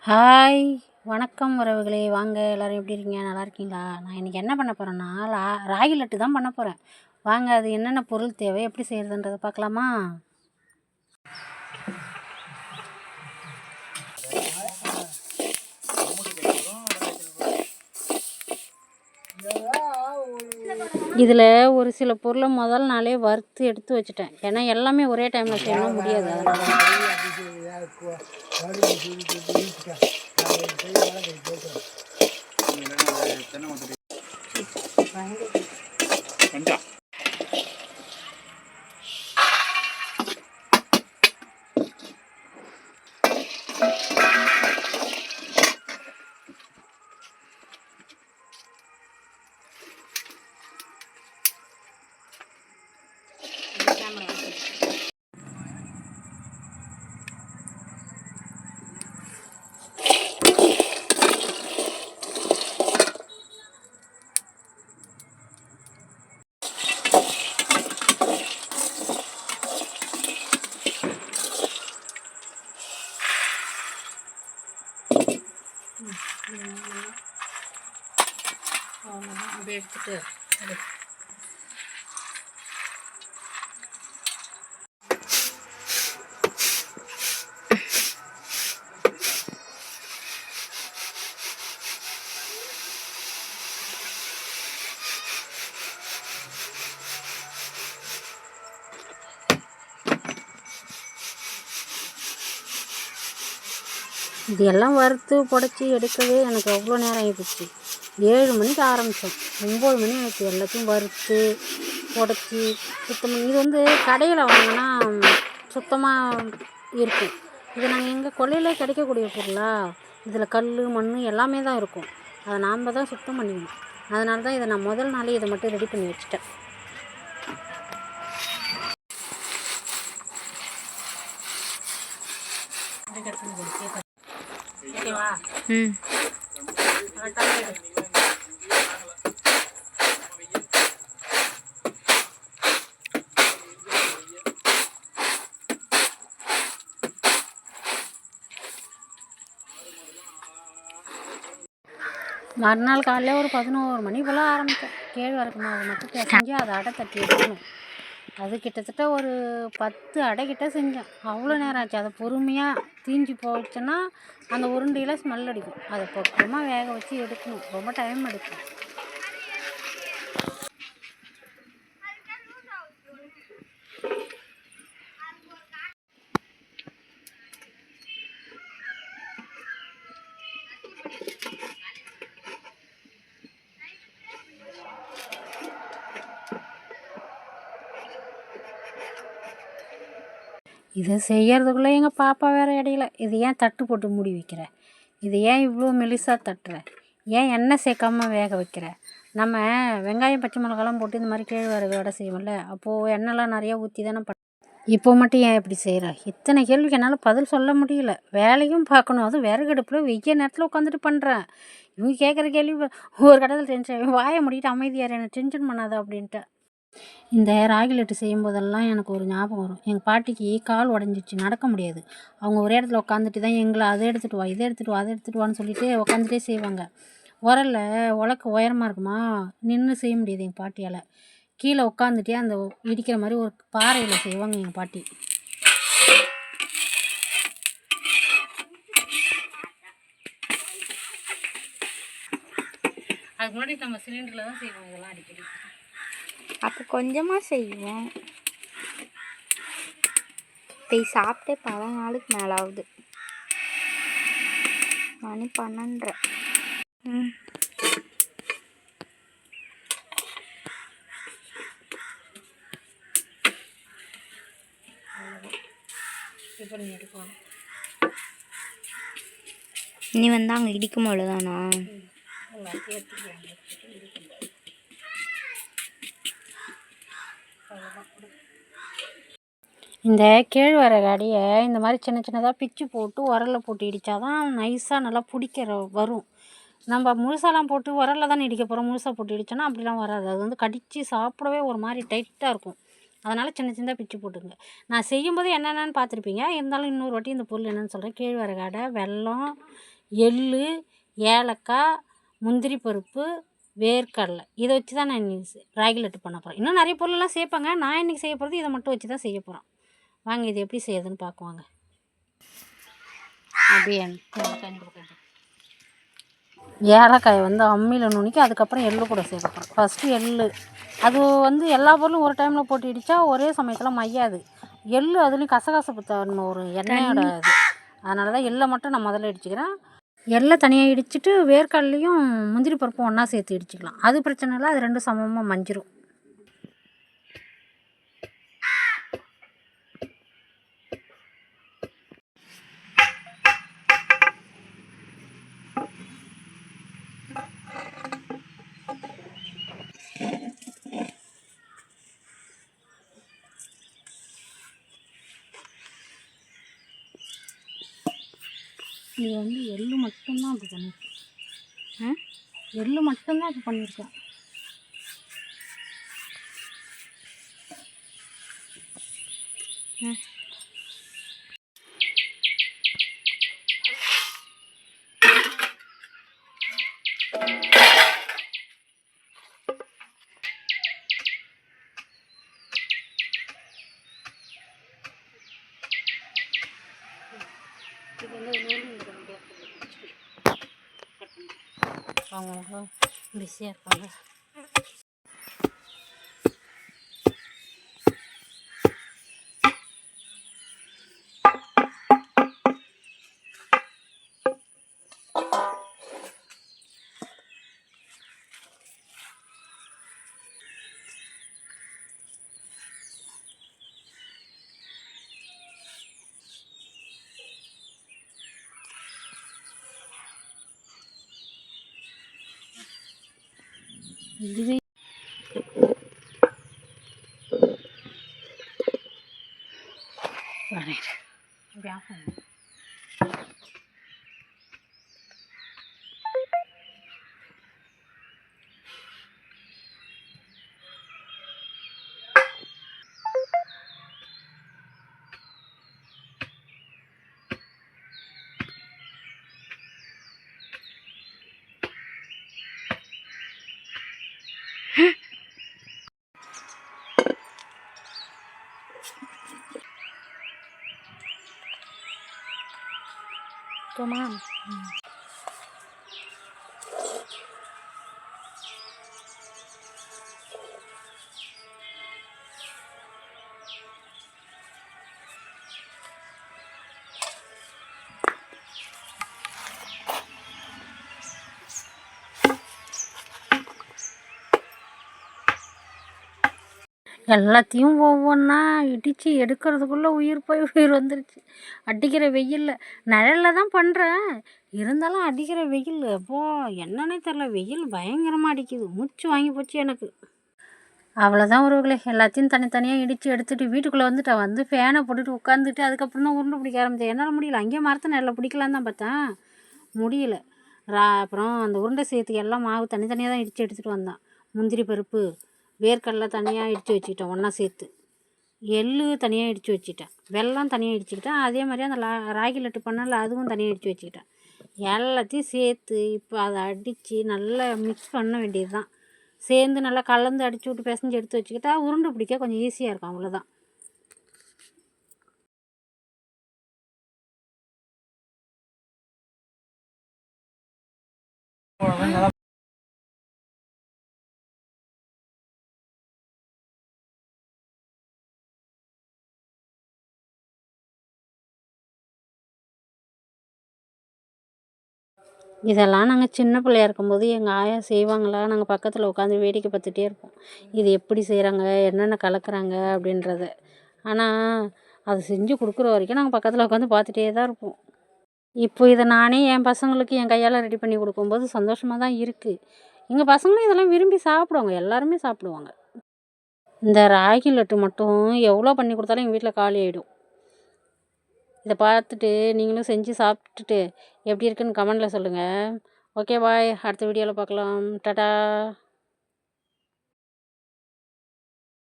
Hi, வணக்கம் உறவுகளே. வாங்க எல்லோரும் எப்படி இருக்கீங்க? நல்லா இருக்கீங்களா? நான் இன்றைக்கி என்ன பண்ண போகிறேன்னா, ராகி லட்டு தான் பண்ண போகிறேன். வாங்க அது என்னென்ன பொருள் தேவை, எப்படி செய்கிறதுன்றதை பார்க்கலாமா? இதில் ஒரு சில பொருளை முதல் நாளே வறுத்து எடுத்து வச்சுட்டேன். ஏன்னா எல்லாமே ஒரே டைமில் செய்யணும் முடியாது. அப்படியே எடுத்துட்டு இது எல்லாம் வறுத்து புடச்சி எடுக்கவே எனக்கு அவ்வளோ நேரம் ஆகிடுச்சு. 7 மணிக்கு ஆரம்பித்தோம், 9 மணி ஆகிடுச்சு. எல்லாத்தையும் வறுத்து புடச்சி சுத்தம் பண்ணி. இது வந்து கடையில் வாங்கினா சுத்தமாக இருக்கும். இது நாங்கள் எங்கள் கொல்லையில் கிடைக்கக்கூடிய பொருளா, இதில் கல் மண் எல்லாமே தான் இருக்கும். அதை நாம் தான் சுத்தம் பண்ணிக்கணும். அதனால தான் இதை நான் முதல் நாளே இதை மட்டும் ரெடி பண்ணி வச்சுட்டேன். ஓகேவா? மறுநாள் காலையில் ஒரு 11 மணி போல் ஆரம்பித்தேன். கேழ்வரகு மாவு மட்டும் பிசைஞ்சு அதை அடை தட்டி எடுக்கணும். அது கிட்டத்தட்ட ஒரு 10 அடை கிட்ட செஞ்சேன். அவ்வளோ நேரம் ஆச்சு. அதை பொறுமையாக தீஞ்சு போச்சுன்னா அந்த உருண்டையில் ஸ்மெல் அடிக்கும். அதை பக்குவமாக வேக வச்சு எடுக்கணும். ரொம்ப டைம் எடுக்கும். இதை செய்கிறதுக்குள்ளே எங்கள் பாப்பா வேறு இடையில, இது ஏன் தட்டு போட்டு மூடி வைக்கிற, இது ஏன் இவ்வளோ மெலிசாக தட்டுற, ஏன் எண்ணெய் சேர்க்காம வேக வைக்கிற, நம்ம வெங்காயம் பச்சை மிளகாலாம் போட்டு இந்த மாதிரி கேழ்வரகு வடை செய்வோம்ல, அப்போது எண்ணெய்லாம் நிறையா ஊற்றி தானே இப்போ மட்டும் ஏன் இப்படி செய்கிற? இத்தனை கேள்விக்கு என்னால் பதில் சொல்ல முடியல. வேலையும் பார்க்கணும், அதுவும் விறகடுப்பில் வெய்ய நேரத்தில் உட்காந்துட்டு பண்ணுறேன். இவங்க கேட்குற கேள்வி ஒரு கடத்தில் டென்ஷன். வாயை மூடிட்டு அமைதியார், என்னை டென்ஷன் பண்ணாத அப்படின்ட்டு. இந்த ராகி லட்டு செய்யும்போதெல்லாம் எனக்கு ஒரு ஞாபகம் வரும். எங்கள் பாட்டிக்கு கால் உடஞ்சிச்சு, நடக்க முடியாது. அவங்க ஒரே இடத்துல உட்காந்துட்டு தான் எங்களை அதை எடுத்துகிட்டு வா, இதை எடுத்துகிட்டு வா, அதை எடுத்துகிட்டு வான்னு சொல்லிட்டு உட்காந்துட்டே செய்வாங்க. உலக்கு உயரமாக இருக்குமா, நின்று செய்ய முடியாது எங்கள் பாட்டியால். கீழே உட்காந்துட்டே அந்த இடிக்கிற மாதிரி ஒரு பாறையில் செய்வாங்க எங்கள் பாட்டி. அதுக்கு முன்னாடி நம்ம சிலிண்டரில் தான் செய்வோம் இதெல்லாம் அடிக்கடி. அப்போ கொஞ்சமாக செய்வோம். போய் சாப்பிட்டே பல நாளுக்கு மேலே ஆகுது. மணி 12:30. நீ வந்து அங்கே இடிக்கும் போதுதானா? இந்த கேழ்வரகு அடையை இந்த மாதிரி சின்ன சின்னதாக பிச்சு போட்டு உரலில் போட்டு இடித்தா தான் நைஸாக நல்லா பிடிக்கிற வரும். நம்ம முழுசாலாம் போட்டு உரலில் தானே இடிக்க போகிறோம். முழுசாக போட்டு இடித்தோன்னா அப்படிலாம் வராது. அது வந்து கடித்து சாப்பிடவே ஒரு மாதிரி டைட்டாக இருக்கும். அதனால் சின்ன சின்னதாக பிச்சு போட்டுங்க. நான் செய்யும்போது என்னென்னு பார்த்துருப்பீங்க. இருந்தாலும் இன்னொரு வாட்டி இந்த பொருள் என்னென்னு சொல்கிறேன். கேழ்வரகு அடை, வெல்லம், எள், ஏலக்காய், முந்திரி பருப்பு, வேர்க்கடலை இதை வச்சு தான் நான் இன்னைக்கு ராகி லட்டு பண்ண போகிறேன். இன்னும் நிறைய பொருளெல்லாம் சேர்ப்பாங்க. நான் இன்றைக்கி செய்ய போகிறது இதை மட்டும் வச்சு தான் செய்ய போகிறோம். வாங்க இது எப்படி செய்யுதுன்னு பார்க்குவாங்க. அப்படியே ஏலக்காயை வந்து அம்மியில் நுணுக்கி அதுக்கப்புறம் எள்ளு கூட சேர்க்க போகிறோம். ஃபஸ்ட்டு எள் அது வந்து எல்லா பொருளும் ஒரு டைமில் போட்டு இடித்தா ஒரே சமயத்தில் மையாது. எள் அதுலேயும் கசகசப்பு தன்மை ஒரு எண்ணெயோட இது. அதனால தான் எள்ளை மட்டும் நான் முதல்ல இடிச்சுக்கிறேன். எள்ளை தனியாக இடிச்சிட்டு வேர்க்கடலையும் முந்திரி பருப்பும் ஒன்றா சேர்த்து இடிச்சிக்கலாம். அது பிரச்சனை இல்லை, அது ரெண்டும் சமமாக மஞ்சிரும். இது வந்து எள்ளு மட்டும்தான் அப்படி பண்ணியிருக்கேன். எள்ளு மட்டும்தான் அப்படி பண்ணியிருக்கேன். அவங்க பிஸியாக இருப்பாங்க. இதுவே Come on. எல்லாத்தையும் ஒவ்வொன்றா இடித்து எடுக்கிறதுக்குள்ளே உயிர் போய் உயிர் வந்துருச்சு. அடிக்கிற வெயிலில் நிழலில் தான் பண்ணுறேன், இருந்தாலும் அடிக்கிற வெயில் அப்போ என்னன்னே தெரில, வெயில் பயங்கரமாக அடிக்குது. மூச்சு வாங்கி போச்சு எனக்கு. அவ்வளோதான் உறவுகளே, எல்லாத்தையும் தனித்தனியாக இடித்து எடுத்துகிட்டு வீட்டுக்குள்ளே வந்துட்டேன். வந்து ஃபேனை போட்டுட்டு உட்காந்துட்டு அதுக்கப்புறம் தான் உருண்டை பிடிக்க ஆரம்பித்தேன். என்னால் முடியல. அங்கேயே மரத்தை நெல்லை பிடிக்கலான்னு தான் பார்த்தேன், முடியல. அப்புறம் அந்த உருண்டை செய்யறதுக்கு எல்லாம் மாவு தனித்தனியாக தான் இடித்து எடுத்துகிட்டு வந்தேன். முந்திரி பருப்பு, வேர்க்கடலை தனியாக இடித்து வச்சுக்கிட்டேன் ஒன்றா சேர்த்து, எள் தனியாக இடித்து வச்சுக்கிட்டேன், வெல்லம் தனியாக இடிச்சுக்கிட்டேன். அதே மாதிரி அந்த ராகி லட்டு பண்ணல அதுவும் தனியாக இடித்து வச்சுக்கிட்டேன். எல்லாத்தையும் சேர்த்து இப்போ அதை அடித்து நல்லா மிக்ஸ் பண்ண வேண்டியது தான். சேர்ந்து நல்லா கலந்து அடித்து விட்டு பிசைஞ்சு எடுத்து வச்சுக்கிட்டா உருண்டை பிடிக்க கொஞ்சம் ஈஸியாக இருக்கும். அவ்வளோதான். இதெல்லாம் நாங்கள் சின்ன பிள்ளையா இருக்கும்போது எங்கள் ஆயா செய்வாங்களா, நாங்கள் பக்கத்தில் உட்காந்து வேடிக்கை பார்த்துட்டே இருப்போம். இது எப்படி செய்கிறாங்க, என்னென்ன கலக்கிறாங்க அப்படின்றத. ஆனால் அது செஞ்சு கொடுக்குற வரைக்கும் நாங்கள் பக்கத்தில் உட்காந்து பார்த்துட்டே தான் இருப்போம். இப்போ இதை நானே என் பசங்களுக்கு என் கையால் ரெடி பண்ணி கொடுக்கும்போது சந்தோஷமாக தான் இருக்குது. எங்கள் பசங்களும் இதெல்லாம் விரும்பி சாப்பிடுவாங்க, எல்லாருமே சாப்பிடுவாங்க. இந்த ராகி லட்டு மட்டும் எவ்வளோ பண்ணி கொடுத்தாலும் எங்கள் வீட்டில் காலி ஆகிடும். இதை பார்த்துட்டு நீங்களும் செஞ்சு சாப்பிட்டுட்டு எப்படி இருக்குன்னு கமெண்டில் சொல்லுங்கள். ஓகே பாய், அடுத்த வீடியோவில் பார்க்கலாம். டாடா.